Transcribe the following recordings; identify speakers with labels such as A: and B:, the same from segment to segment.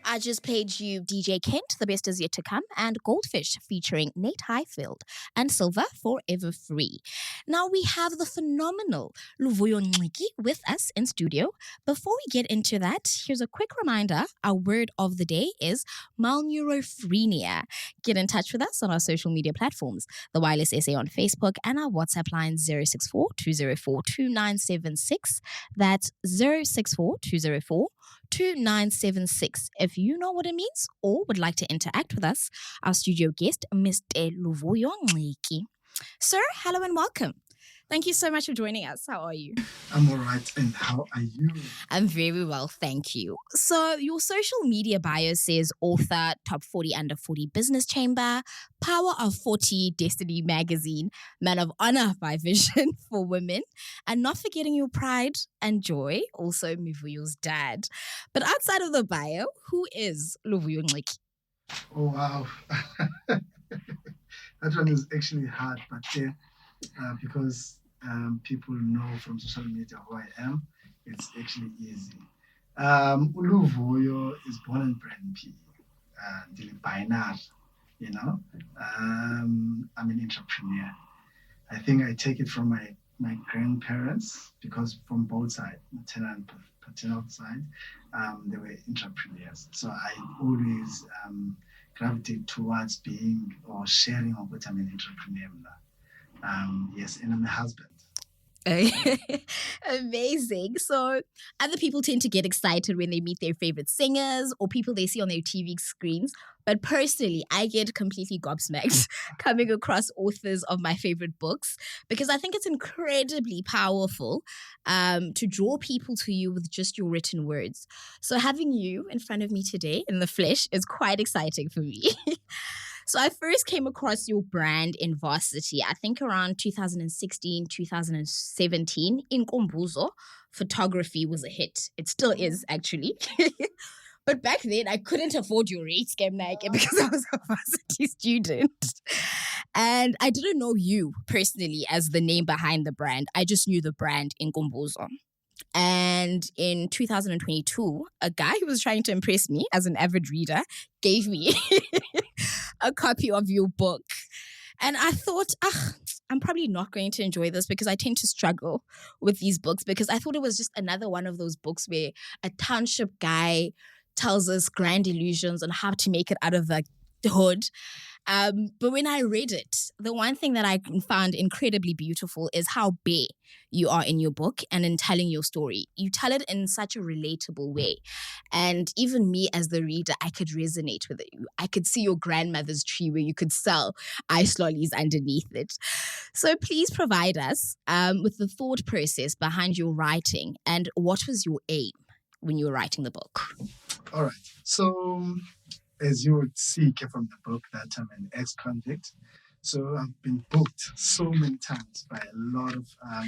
A: I just played you DJ Kent, The Best Is Yet to Come, and Goldfish featuring Nate Highfield and Silver Forever Free. Now we have the phenomenal Luvuyo Ngxiki with us in studio. Before we get into that, here's a quick reminder. Our word of the day is malneurophrenia. Get in touch with us on our social media platforms, The Wireless SA on Facebook and our WhatsApp line 064 204 2976. That's 064 204 2976. If you know what it means or would like to interact with us, our studio guest, Mr. Luvuyo Ngxiki. Sir, hello and welcome. Thank you so much for joining us. How are you?
B: I'm all right. And how are you?
A: I'm very well, thank you. So your social media bio says author, Top 40 Under 40 Business Chamber, Power of 40 Destiny Magazine, Man of Honor by Vision for Women, and not forgetting your pride and joy, also Luvuyo's dad. But outside of the bio, who is Luvuyo Ngxiki?
B: Oh, wow. That one is actually hard, but because people know from social media who I am, it's actually easy. Luvuyo is born and bred in PE, binary, you know. I'm an entrepreneur. I think I take it from my grandparents because from both sides, maternal and paternal side, they were entrepreneurs. So I always gravitate towards being or sharing of what I'm an entrepreneur now. Yes, and I'm a husband.
A: Amazing. So other people tend to get excited when they meet their favorite singers or people they see on their TV screens. But personally, I get completely gobsmacked coming across authors of my favorite books because I think it's incredibly powerful to draw people to you with just your written words. So having you in front of me today in the flesh is quite exciting for me. So I first came across your brand in varsity, I think around 2016, 2017 in Kombuzo. Photography was a hit. It still is, actually. But back then, I couldn't afford your rates, because I was a varsity student. And I didn't know you personally as the name behind the brand. I just knew the brand in Kombuzo. And in 2022, a guy who was trying to impress me as an avid reader gave me a copy of your book. And I thought, I'm probably not going to enjoy this because I tend to struggle with these books because I thought it was just another one of those books where a township guy tells us grand illusions on how to make it out of the hood. But when I read it, the one thing that I found incredibly beautiful is how bare you are in your book and in telling your story. You tell it in such a relatable way. And even me as the reader, I could resonate with it. I could see your grandmother's tree where you could sell ice lollies underneath it. So please provide us with the thought process behind your writing and what was your aim when you were writing the book?
B: All right. So as you would see from the book, that I'm an ex-convict. So I've been booked so many times by a lot of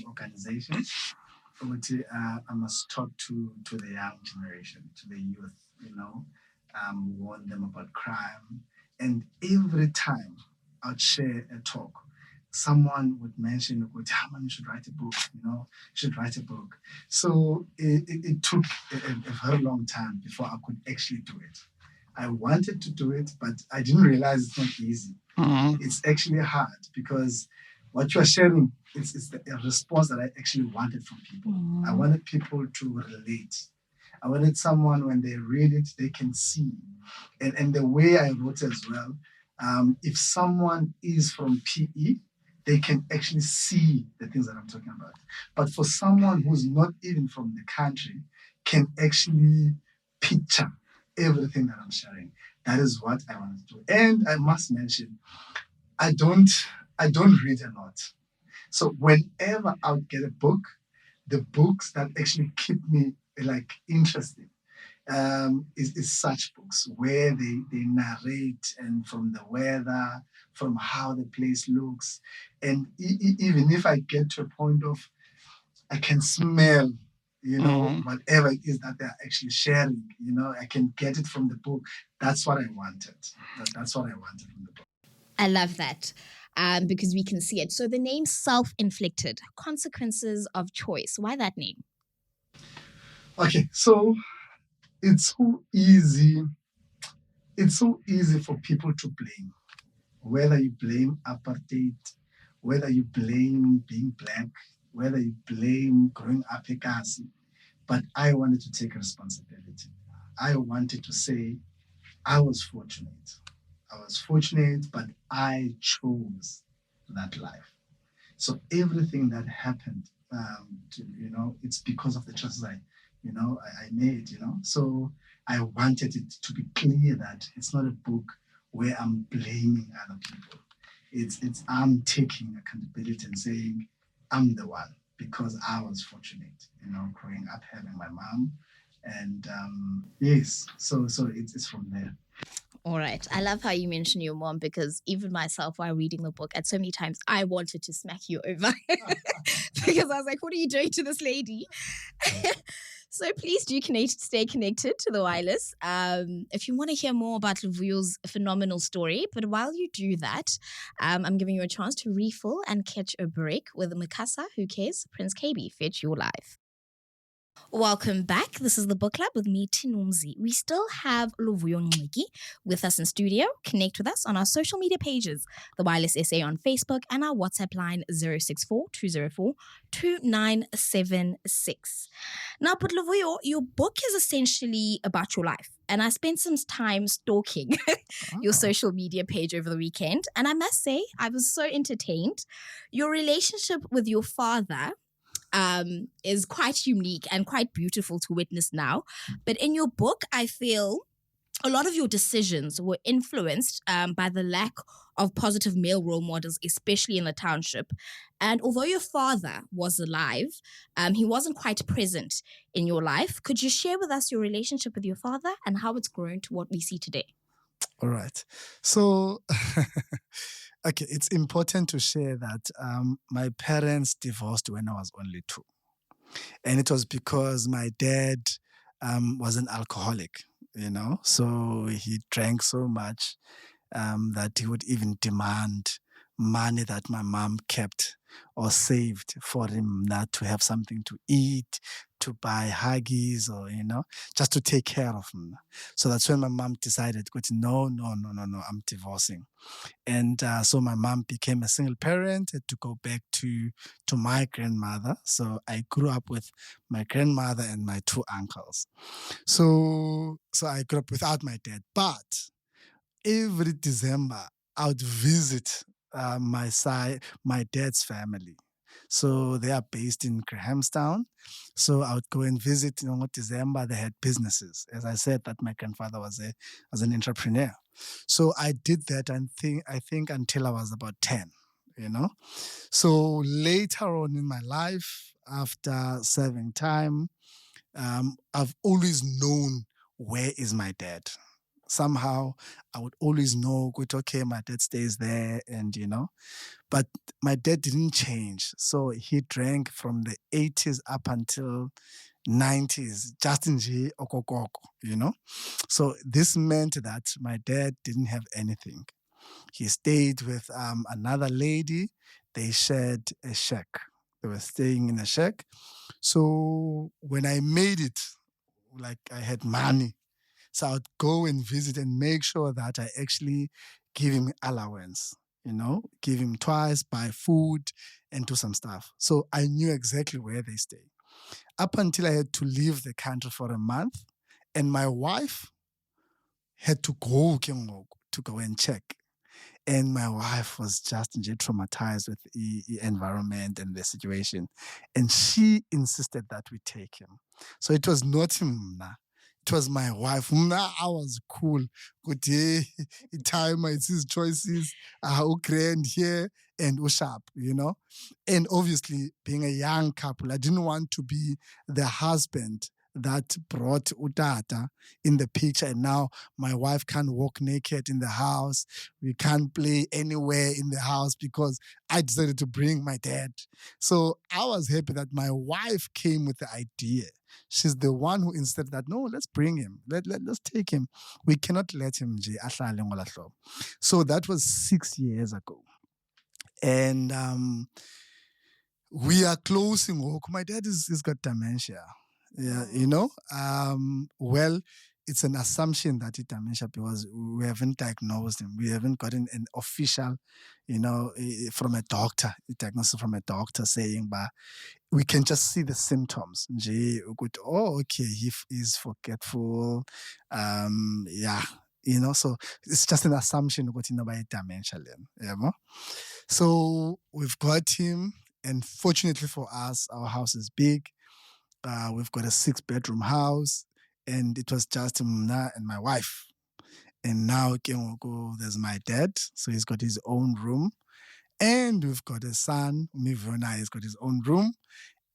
B: organizations. But I must talk to the young generation, to the youth, warn them about crime. And every time I'd share a talk, someone would mention, you should write a book, should write a book. So it took a very long time before I could actually do it. I wanted to do it, but I didn't realize it's not easy. Mm-hmm. It's actually hard because what you are sharing is a response that I actually wanted from people. Mm-hmm. I wanted people to relate. I wanted someone, when they read it, they can see. And the way I wrote as well, if someone is from PE, they can actually see the things that I'm talking about. But for someone who's not even from the country, can actually picture everything that I'm sharing. That is what I want to do. And I must mention, I don't read a lot. So whenever I would get a book, the books that actually keep me interested is such books where they narrate and from the weather, from how the place looks. And even if I get to a point of I can smell whatever it is that they're actually sharing, I can get it from the book. That's what I wanted. That's what I wanted from the book.
A: I love that because we can see it. So the name Self-Inflicted, Consequences of Choice. Why that name?
B: Okay, so it's so easy it's so easy for people to blame, whether you blame apartheid, whether you blame being black, whether you blame growing up ekasi. But I wanted to take responsibility. I wanted to say I was fortunate. I was fortunate, but I chose that life. So everything that happened, it's because of the choices I made. So I wanted it to be clear that it's not a book where I'm blaming other people. It's I'm taking accountability and saying I'm the one because I was fortunate, growing up having my mom, and yes, so it's from there.
A: All right. I love how you mention your mom because even myself, while reading the book, at so many times I wanted to smack you over because I was like, what are you doing to this lady? So please do stay connected to the wireless. If you want to hear more about Luvuyo's phenomenal story, but while you do that, I'm giving you a chance to refill and catch a break with Mikasa, Who Cares, Prince KB, Fetch Your Life. Welcome back. This is the book club with me, Thinumzi. We still have Luvuyo Ngxiki with us in studio. Connect with us on our social media pages, The Wireless SA on Facebook and our WhatsApp line 064 204 2976. Now, but Luvuyo, your book is essentially about your life. And I spent some time stalking your social media page over the weekend. And I must say, I was so entertained. Your relationship with your father is quite unique and quite beautiful to witness now. But in your book, I feel a lot of your decisions were influenced by the lack of positive male role models, especially in the township. And although your father was alive, he wasn't quite present in your life. Could you share with us your relationship with your father and how it's grown to what we see today?
C: All right. So, okay, it's important to share that my parents divorced when I was only 2. And it was because my dad was an alcoholic, so he drank so much that he would even demand money that my mom kept or saved for him not to have something to eat, to buy Huggies or, just to take care of him. So that's when my mom decided, no, I'm divorcing. And so my mom became a single parent, had to go back to my grandmother. So I grew up with my grandmother and my 2 uncles. So I grew up without my dad. But every December, I would visit my dad's family. So they are based in Grahamstown. So I would go and visit. December they had businesses. As I said, that my grandfather was an entrepreneur. So I did that and I think until I was about 10. So later on in my life, after serving time, I've always known where is my dad. Somehow I would always know, okay, my dad stays there, and but my dad didn't change. So he drank from the 80s up until 90s, just in G okokoko, So this meant that my dad didn't have anything. He stayed with another lady. They shared a shack. They were staying in a shack. So when I made it, like I had money, so I'd go and visit and make sure that I actually give him allowance, give him twice, buy food, and do some stuff. So I knew exactly where they stay. Up until I had to leave the country for a month, and my wife had to go and check. And my wife was just traumatized with the environment and the situation. And she insisted that we take him. So it was not him. It was my wife. I was cool. Good day. Time, it's his choices. How grand here and sharp, And obviously, being a young couple, I didn't want to be the husband that brought Utata in the picture. And now my wife can't walk naked in the house. We can't play anywhere in the house because I decided to bring my dad. So I was happy that my wife came with the idea. She's the one who insisted that, no, let's bring him. Let's take him. We cannot let him. So that was 6 years ago. And we are closing. My dad has got dementia. Yeah, well, it's an assumption that it's dementia because we haven't diagnosed him. We haven't gotten an official, from a doctor, a diagnosis from a doctor saying, but we can just see the symptoms. Nje ukuthi, oh, okay, he is forgetful. Yeah, so it's just an assumption about dementia. So we've got him, and fortunately for us, our house is big. We've got a 6-bedroom house, and it was just Mna and my wife. And now there's my dad, so he's got his own room. And we've got a son, Mivona, he's got his own room.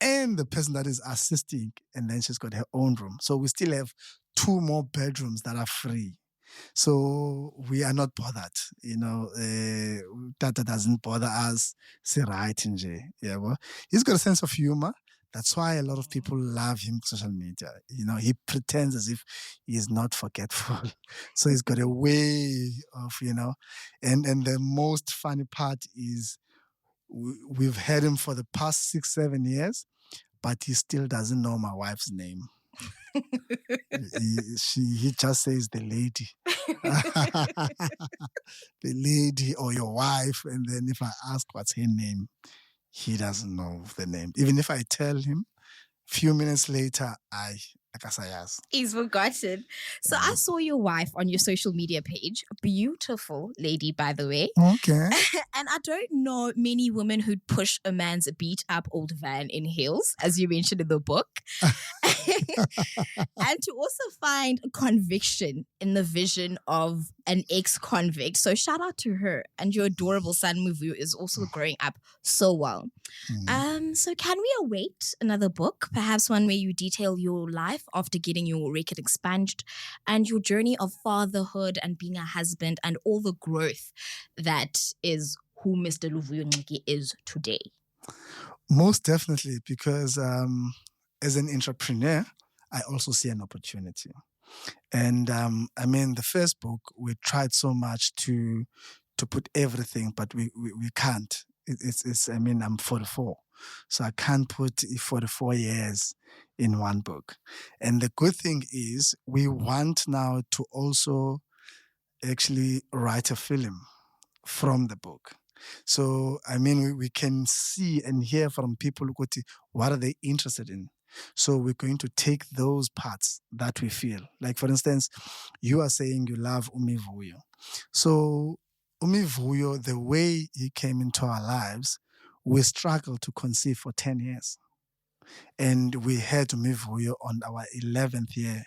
C: And the person that is assisting, and then she's got her own room. So we still have 2 more bedrooms that are free. So we are not bothered, that doesn't bother us. Say right, yeah, well, he's got a sense of humor. That's why a lot of people love him on social media. He pretends as if he is not forgetful. So he's got a way of, and the most funny part is we've had him for the past 6-7 years, but he still doesn't know my wife's name. He just says the lady. The lady or your wife. And then if I ask what's her name, he doesn't know the name. Even if I tell him, a few minutes later,
A: he's forgotten. So I saw your wife on your social media page. Beautiful lady, by the way.
C: Okay.
A: And I don't know many women who'd push a man's beat up old van in heels, as you mentioned in the book. And to also find conviction in the vision of an ex-convict. So shout out to her. And your adorable son Luvuyo is also growing up so well. So can we await another book? Perhaps one where you detail your life after getting your record expunged and your journey of fatherhood and being a husband and all the growth that is who Mr. Luvuyo Ngxiki is today?
C: Most definitely, because as an entrepreneur, I also see an opportunity. And the first book, we tried so much to put everything, but we can't. I'm 44, so I can't put 44 years in one book. And the good thing is we want now to also actually write a film from the book. So, we can see and hear from people what are they interested in. So we're going to take those parts that we feel. Like, for instance, you are saying you love Luvuyo. So Luvuyo, the way he came into our lives, we struggled to conceive for 10 years. And we had Luvuyo on our 11th year.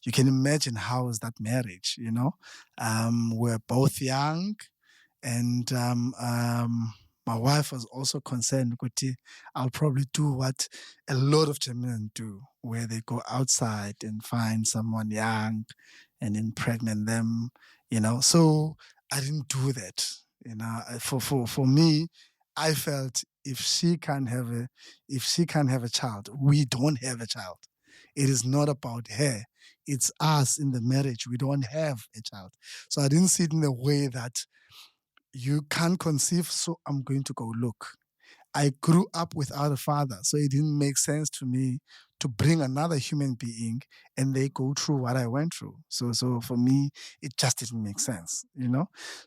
C: You can imagine how was that marriage, we're both young. And my wife was also concerned, I'll probably do what a lot of Germans do, where they go outside and find someone young and impregnate them, So I didn't do that. For me, I felt if she can't have a child, we don't have a child. It is not about her. It's us in the marriage. We don't have a child. So I didn't see it in a way that you can't conceive, so I'm going to go look. I grew up without a father, so it didn't make sense to me to bring another human being and they go through what I went through. So for me, it just didn't make sense,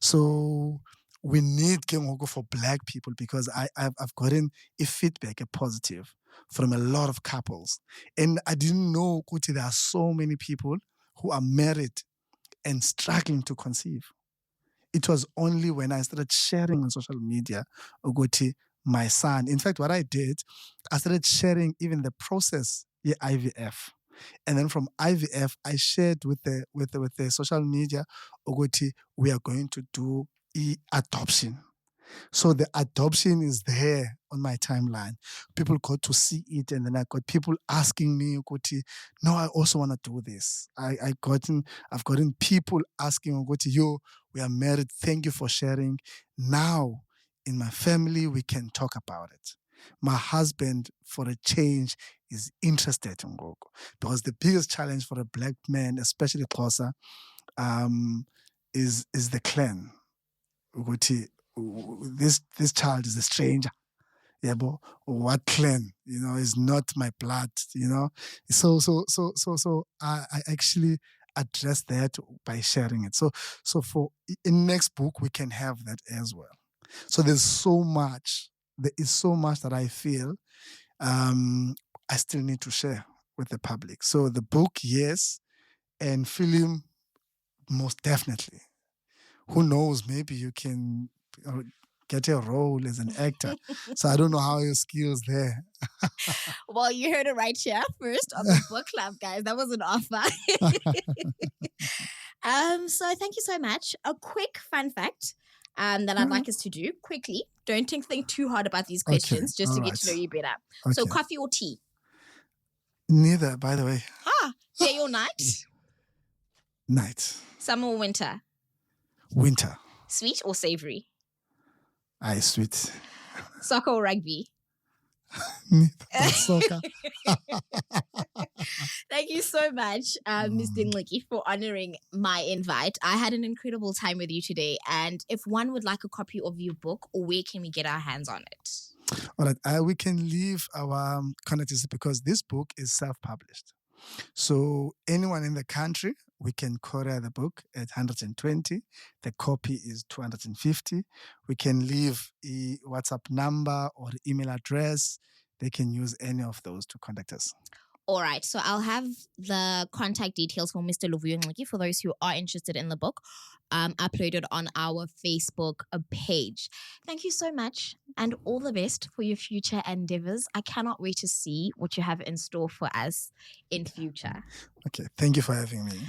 C: So we need Kengogo for Black people because I've gotten a feedback, a positive, from a lot of couples. And I didn't know, Kuti, there are so many people who are married and struggling to conceive. It was only when I started sharing on social media, Ogoti, my son. In fact, what I did, I started sharing even the process, IVF. And then from IVF, I shared with the social media, Ogoti, we are going to do adoption. So the adoption is there on my timeline. People got to see it, and then I got people asking me, no, I also want to do this. I've gotten people asking, yo, we are married. Thank you for sharing. Now, in my family, we can talk about it. My husband, for a change, is interested in Ngoko. Because the biggest challenge for a Black man, especially Xhosa, is the clan. This child is a stranger. Yeah, but what clan? Is not my blood. So I address that by sharing it. So for in next book we can have that as well. So there is so much that I feel I still need to share with the public. So the book, yes, and film, most definitely. Who knows? Maybe you can get a role as an actor. So I don't know how your skills there.
A: Well, you heard it right here first on the book club, guys. That was an offer. So thank you so much. A quick fun fact that I'd like us to do quickly. Don't think too hard about these questions, just to get to know you better. So
C: Okay.
A: coffee or tea?
C: Neither, by the way.
A: Day or night?
C: Night.
A: Summer or winter?
C: Winter.
A: Sweet or savory?
C: Aye, sweet.
A: Soccer or rugby?
C: That's soccer.
A: Thank you so much, Mr. Ngxiki, for honoring my invite. I had an incredible time with you today. And if one would like a copy of your book, where can we get our hands on it?
C: All right. We can leave our contact because this book is self-published. So anyone in the country, we can courier the book at 120. The copy is 250. We can leave a WhatsApp number or email address. They can use any of those to contact us.
A: All right. So I'll have the contact details for Mr. Luvuyo Ngxiki for those who are interested in the book uploaded on our Facebook page. Thank you so much and all the best for your future endeavors. I cannot wait to see what you have in store for us in future.
C: Okay. Thank you for having me.